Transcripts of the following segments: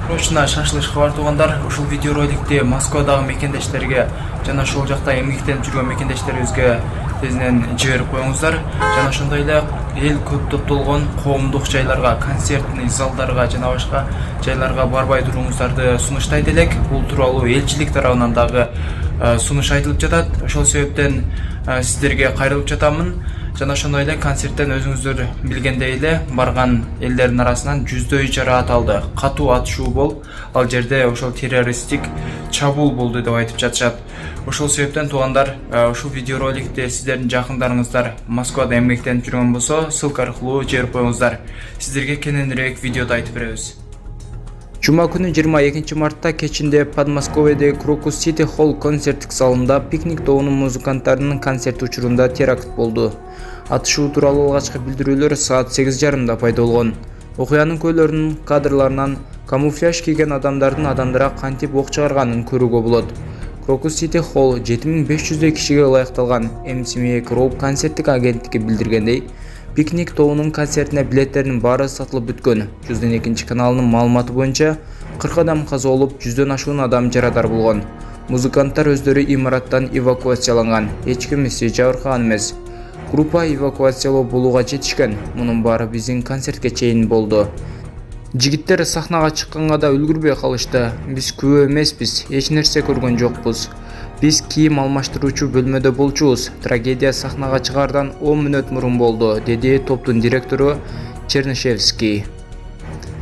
Срочно шашлык бар тугандар. Ушул видеороликти Москвадагы мекендештерге жана ошол жакта эмгектенип жүргөн мекендештерибизге тезинен жиберип коюңуздар. Жана ошондой эле эл көп топтолгон коомдук жайларга, концертный залдарга жана башка жайларга барбай туруңуздарды сунуштайт элек. Бул тууралуу элчилик тарабынан дагы сунуш айтылып жатат. Ошол себептен сиздерге кайрылып жатамын. Жана ошондой эле концерттен өзүңүздөр билгендей эле барган элдердин арасынан жүздөй жараат алды. Катуу атышуу болуп, ал жерде ошол террористтик чабуул болду деп айтып жатышат. Ошол себептен туугандар, ушул видеороликти сиздердин жакындарыңыздар Москвада эмгектенип жүргөн болсо, ссылка аркылуу жиберип коюңуздар. Сиздерге кененирээк видеодо айтып беребиз. Жума күнү 22 мартта кечинде Подмосковьедеги Крокус Сити Холл концерттик залында пикник тобунун музыканттарынын концерти учурунда теракт болду. Атышуу тууралуу алгачкы билдирүүлөр саат 8:30 пайда болгон. Окуянын көйлөрүнүн кадрларынан камуфляж кийген адамдардын адамдара кантип ок чыгарганын көрүүгө болот. Крокус Сити Холл 7500 кишиге ылайыкталган. MCMA Group концерттик агенттиги билдиргендей, пикник тобунун концертине билеттердин баары сатылып бүткөн. Жүздөн 2 каналынын маалыматы боюнча 40 адам каза болуп, 100дөн ашуун адам жарадар болгон. Музыканттар өздөрү имараттан эвакуацияланган. Эч ким жабыркаган эмес. Группа эвакуациялоо болууга жетишкен. Мунун баары биздин концертке чейин болду. Жигиттер сахнага чыкканга да үлгүрбөй калышты. Биз күбө эмеспиз, эч нерсе көргөн жокпуз. Биз кийим алмаштыруучу бөлмөдө болчубуз. Трагедия сахнага чыгардан 10 мүнөт мурун болду, деди топтун директору Чернышевский.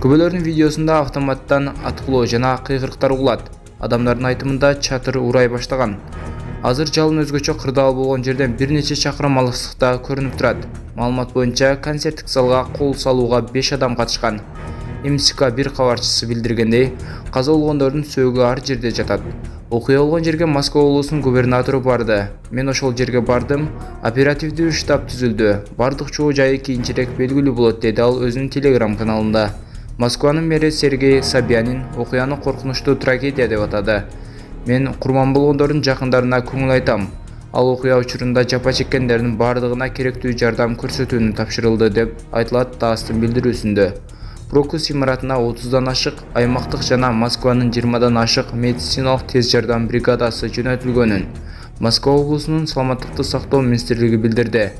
Күбөлөрдүн видеосунда автоматтан аткылоо жана кыйгырыктар угулат. Адамдардын айтымында чатыр урай баштаган. Азыр жалын өзгөчө кырдаал болгон жерден бир нече чакырым алыстыкта көрүнүп турат. Маалымат боюнча концерттик залга кол салууга 5 адам катышкан. МСК бир кабарчысы билдиргендей, каза болгондордун сөөгү ар жерде жатат. Окуя болгон жерге Москва облусунун губернатору барды. Мен ошол жерге бардым. Оперативдүү штаб түзүлдү. Бардык чоо жайы кийинчерээк белгилүү болот, деди ал өзүнүн Telegram каналында. Москванын мэри Сергей Собянин окуяны коркунучтуу трагедия деп атады. Мен курман болгондордун жакындарына көңүл айтам. Ал окуя учурунда жапа чеккендердин бардыгына керектүү жардам көрсөтүүнү тапшырылды деп айтылат ТАССтын билдирүүсүндө. Крокус имаратына 30дан ашык аймактык жана Москванын 20дан ашык медициналык тез жардам бригадасы жөнөтүлгөнүн Москва облусунун саламаттыкты сактоо министрлиги билдирди.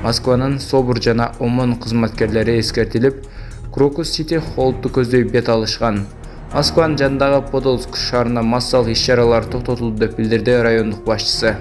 Москванын СОБР жана ОМОН кызматкерлери эскертилип, Крокус Сити Холлду көздөй бет алышкан. Москванын жанындагы Подольск шаарында массалык иш-чаралар токтотулду деп билдирди райондук башчысы.